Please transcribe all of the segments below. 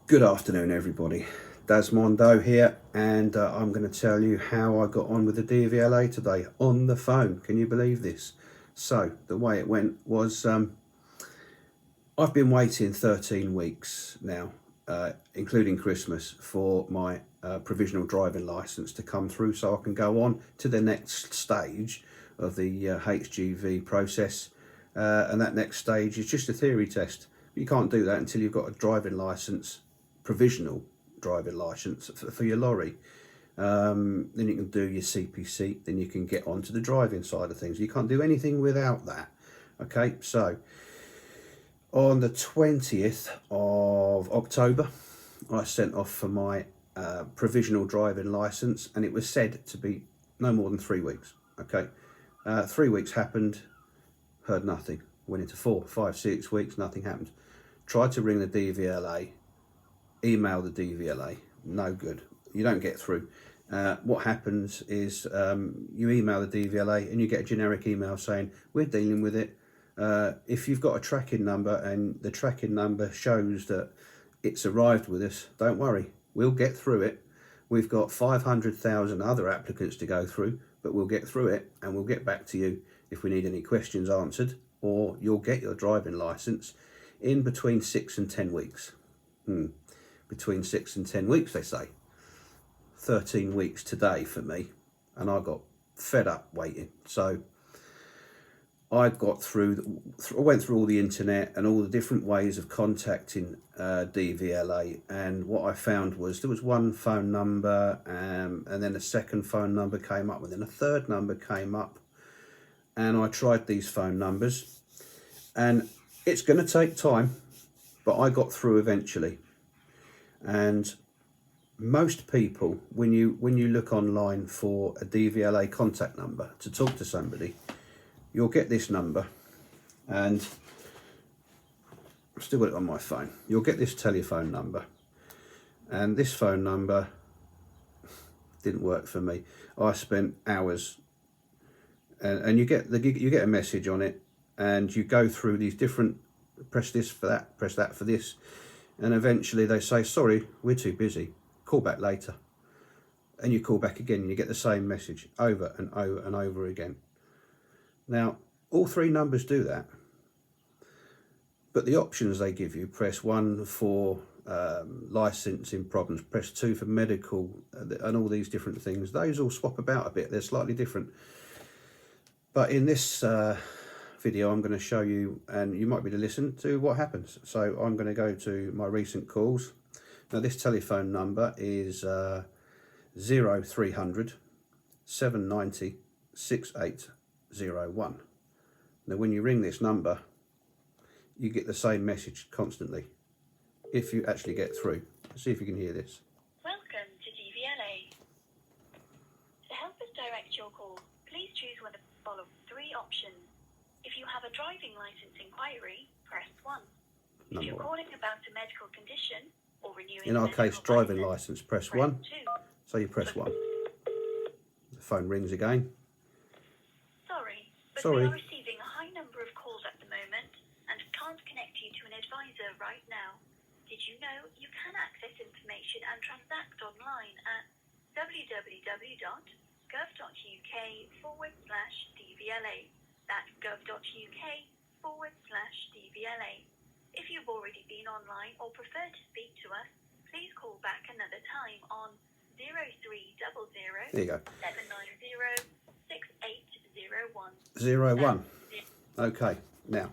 Good afternoon, everybody. Desmondo here, and I'm going to tell you how I got on with the DVLA today on the phone. Can you believe this? So, the way it went was I've been waiting 13 weeks now, including Christmas, for my provisional driving licence to come through so I can go on to the next stage of the HGV process. And that next stage is just a theory test. You can't do that until you've got a driving licence, provisional driving licence for your lorry. Then you can do your CPC, then you can get onto the driving side of things. You can't do anything without that. Okay, so on the 20th of October, I sent off for my provisional driving licence, and it was said to be no more than 3 weeks. Okay, 3 weeks happened, heard nothing. Went into 4, 5, 6 weeks, nothing happened. Tried to ring the DVLA, email the DVLA, no good. You don't get through. What happens is you email the DVLA and you get a generic email saying, we're dealing with it. If you've got a tracking number and the tracking number shows that it's arrived with us, don't worry, we'll get through it. We've got 500,000 other applicants to go through, but we'll get through it and we'll get back to you if we need any questions answered, or you'll get your driving licence in between 6 and 10 weeks. Between 6 and 10 weeks, they say. 13 weeks today for me, and I got fed up waiting. So I got through, I went through all the internet and all the different ways of contacting DVLA, and what I found was there was one phone number, and then a second phone number came up, and then a third number came up, and I tried these phone numbers, and it's going to take time, but I got through eventually. And most people, when you look online for a DVLA contact number to talk to somebody, you'll get this number, and I've still got it on my phone. You'll get this telephone number, and this phone number didn't work for me. I spent hours, and you get a message on it, and you go through these different, press this for that, press that for this, and eventually they say, sorry, we're too busy, call back later. And you call back again and you get the same message over and over and over again. Now, all three numbers do that, but the options they give you, press 1 for licensing problems, press 2 for medical, and all these different things, those all swap about a bit. They're slightly different. But in this video, I'm going to show you, and you might be to listen to what happens. So I'm going to go to my recent calls. Now this telephone number is 0300 790 6801. Now when you ring this number, you get the same message constantly, if you actually get through. See if you can hear this. Welcome to DVLA. To help us direct your call, please choose one of the following 3 options. If you have a driving license inquiry, press 1. If you're calling about a medical condition or renewing in our case, driving license, press 1. 2. So you press 1. The phone rings again. Sorry, but Sorry. we are receiving a high number of calls at the moment and can't connect you to an advisor right now. Did you know you can access information and transact online at www.gov.uk/DVLA. That's gov.uk/DVLA. If you've already been online or prefer to speak to us, please call back another time on 0300 There you go. 790 6801. 01. Okay, now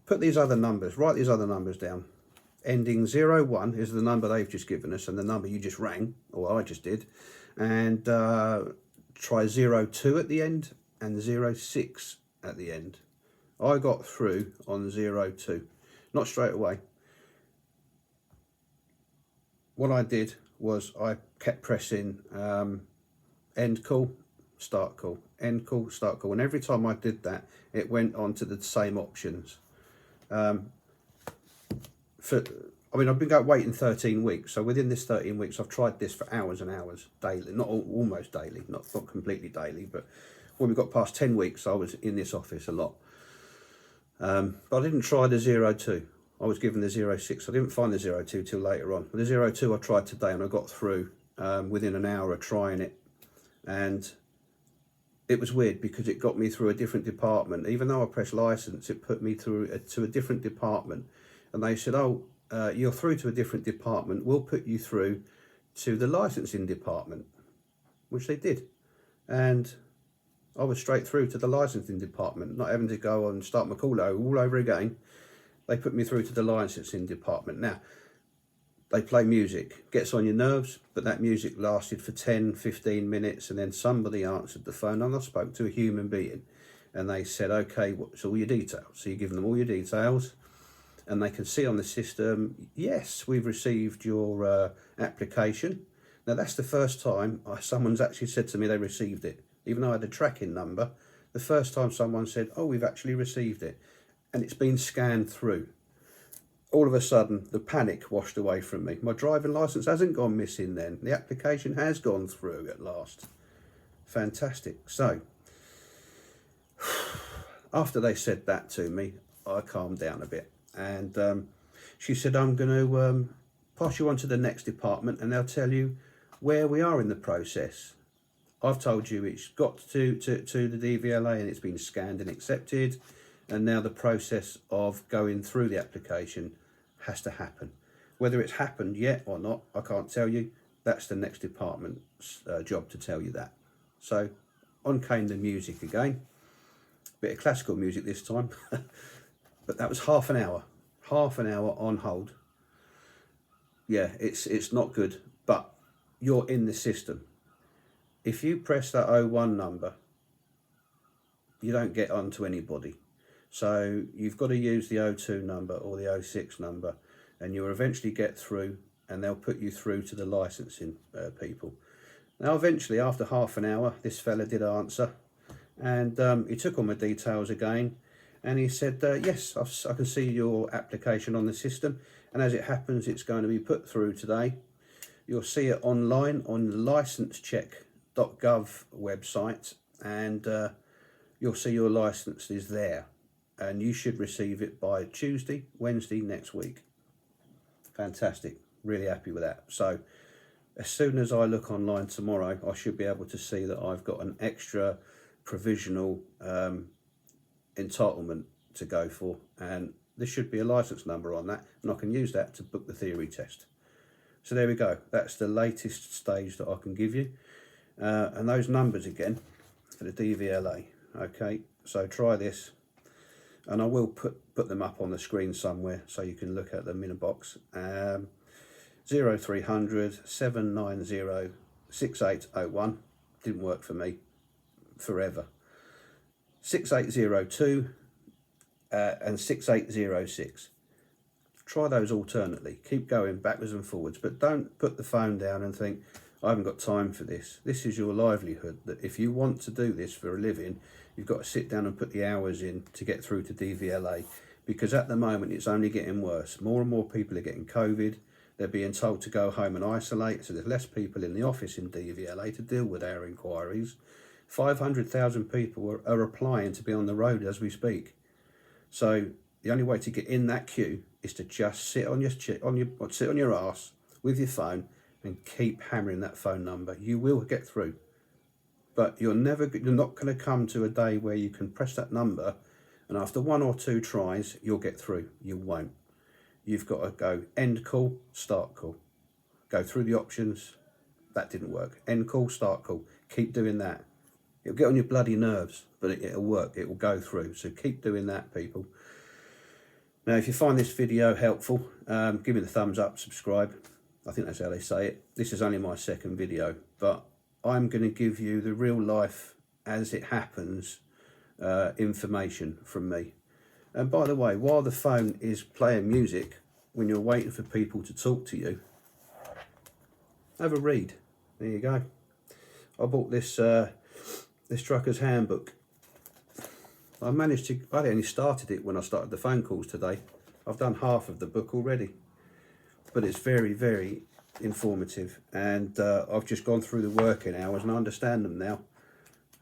put these other numbers, write these other numbers down. Ending 01 is the number they've just given us, and the number you just rang, or I just did, and try 02 at the end and 06 at the end. I got through on 02, not straight away. What I did was I kept pressing end call, start call, end call, start call, and every time I did that, it went on to the same options. I've been waiting 13 weeks, so within this 13 weeks I've tried this for hours and hours daily, not almost daily, not completely daily, but when we got past 10 weeks I was in this office a lot. But I didn't try the 02. I was given the 06. I didn't find the 02 till later on. But the 02 I tried today, and I got through within an hour of trying it. And it was weird because it got me through a different department. Even though I pressed license, it put me through to a different department. And they said, oh, you're through to a different department. We'll put you through to the licensing department, which they did. And I was straight through to the licensing department, not having to go and start my call all over again. They put me through to the licensing department. Now, they play music, gets on your nerves, but that music lasted for 10, 15 minutes, and then somebody answered the phone, and I spoke to a human being, and they said, okay, what's all your details? So you give them all your details, and they can see on the system, yes, we've received your application. Now, that's the first time someone's actually said to me they received it. Even though I had a tracking number, the first time someone said, oh, we've actually received it, and it's been scanned through. All of a sudden, the panic washed away from me. My driving licence hasn't gone missing then. The application has gone through at last. Fantastic. So, after they said that to me, I calmed down a bit. And she said, I'm going to pass you on to the next department and they'll tell you where we are in the process. I've told you it's got to the DVLA and it's been scanned and accepted. And now the process of going through the application has to happen. Whether it's happened yet or not, I can't tell you. That's the next department's job to tell you that. So on came the music again. Bit of classical music this time. But that was half an hour on hold. Yeah, it's not good, but you're in the system. If you press that 01 number, you don't get onto anybody. So you've got to use the 02 number or the 06 number, and you'll eventually get through, and they'll put you through to the licensing people. Now, eventually, after half an hour, this fella did answer, and he took all my details again, and he said, yes, I can see your application on the system, and as it happens, it's going to be put through today. You'll see it online on the licencecheck.gov website, and you'll see your license is there. And you should receive it by Tuesday, Wednesday next week. Fantastic. Really happy with that. So as soon as I look online tomorrow, I should be able to see that I've got an extra provisional entitlement to go for. And there should be a license number on that. And I can use that to book the theory test. So there we go. That's the latest stage that I can give you. And those numbers again for the DVLA. Okay, so try this. And I will put them up on the screen somewhere so you can look at them in a box. 0300 790 6801. Didn't work for me forever. 6802 and 6806. Try those alternately. Keep going backwards and forwards, but don't put the phone down and think, I haven't got time for this. This is your livelihood. That if you want to do this for a living, you've got to sit down and put the hours in to get through to DVLA, because at the moment it's only getting worse. More and more people are getting COVID. They're being told to go home and isolate, so there's less people in the office in DVLA to deal with our inquiries. 500,000 people are applying to be on the road as we speak. So the only way to get in that queue is to just sit on your ass with your phone and keep hammering that phone number. You will get through. But you're not going to come to a day where you can press that number and after 1 or 2 tries, you'll get through. You won't. You've got to go end call, start call. Go through the options. That didn't work. End call, start call. Keep doing that. It'll get on your bloody nerves, but it'll work. It will go through. So keep doing that, people. Now, if you find this video helpful, give me the thumbs up, subscribe. I think that's how they say it. This is only my second video, but I'm going to give you the real life as it happens information from me. And by the way, while the phone is playing music, when you're waiting for people to talk to you, have a read. There you go. I bought this this trucker's handbook. I only started it when I started the phone calls today. I've done half of the book already, but it's very, very informative, and I've just gone through the working hours and I understand them now,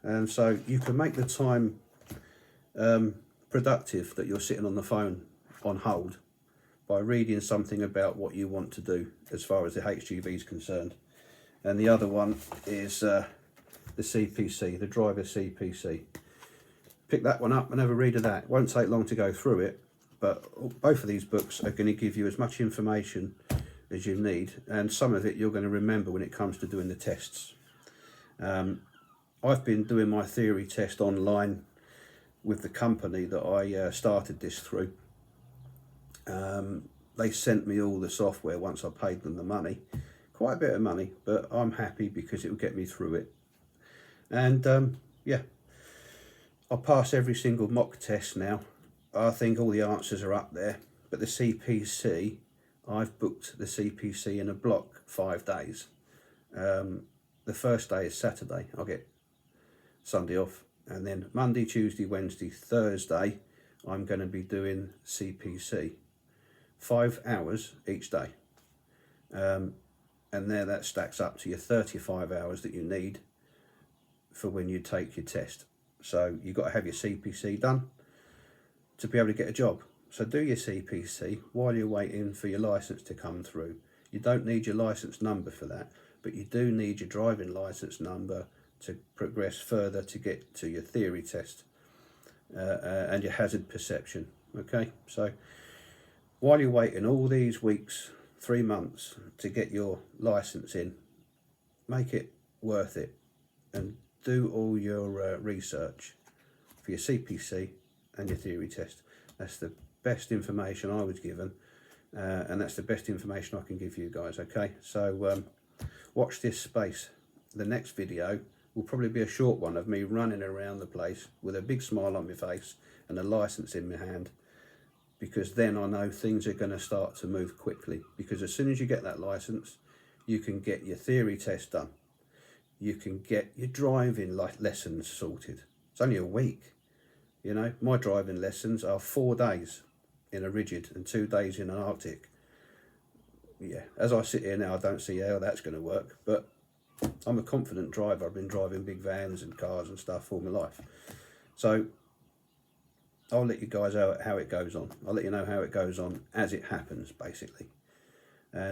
and so you can make the time productive that you're sitting on the phone on hold by reading something about what you want to do as far as the HGV is concerned. And the other one is the CPC, the driver CPC. Pick that one up and have a read of that. It won't take long to go through it, but both of these books are going to give you as much information as you need, and some of it you're going to remember when it comes to doing the tests. I've been doing my theory test online with the company that I started this through. They sent me all the software once I paid them the money, quite a bit of money, but I'm happy because it will get me through it. And yeah, I pass every single mock test now. I think all the answers are up there, but the CPC, I've booked the CPC in a block 5 days. The first day is Saturday. I'll get Sunday off, and then Monday, Tuesday, Wednesday, Thursday I'm going to be doing CPC 5 hours each day, and there that stacks up to your 35 hours that you need for when you take your test. So you've got to have your CPC done to be able to get a job. So do your CPC while you're waiting for your license to come through. You don't need your license number for that, but you do need your driving license number to progress further to get to your theory test and your hazard perception. Okay, so while you're waiting all these weeks, 3 months to get your license in, make it worth it and do all your research for your CPC and your theory test. That's the best information I was given, and that's the best information I can give you guys. Okay, so watch this space. The next video will probably be a short one of me running around the place with a big smile on my face and a license in my hand, because then I know things are going to start to move quickly, because as soon as you get that license you can get your theory test done, you can get your driving lessons sorted. It's only a week, you know. My driving lessons are 4 days in a rigid and 2 days in an Arctic. Yeah, as I sit here now I don't see how that's going to work, but I'm a confident driver. I've been driving big vans and cars and stuff all my life, so I'll let you guys know how it goes on. I'll let you know how it goes on as it happens, basically.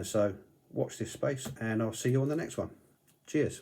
So watch this space and I'll see you on the next one. Cheers.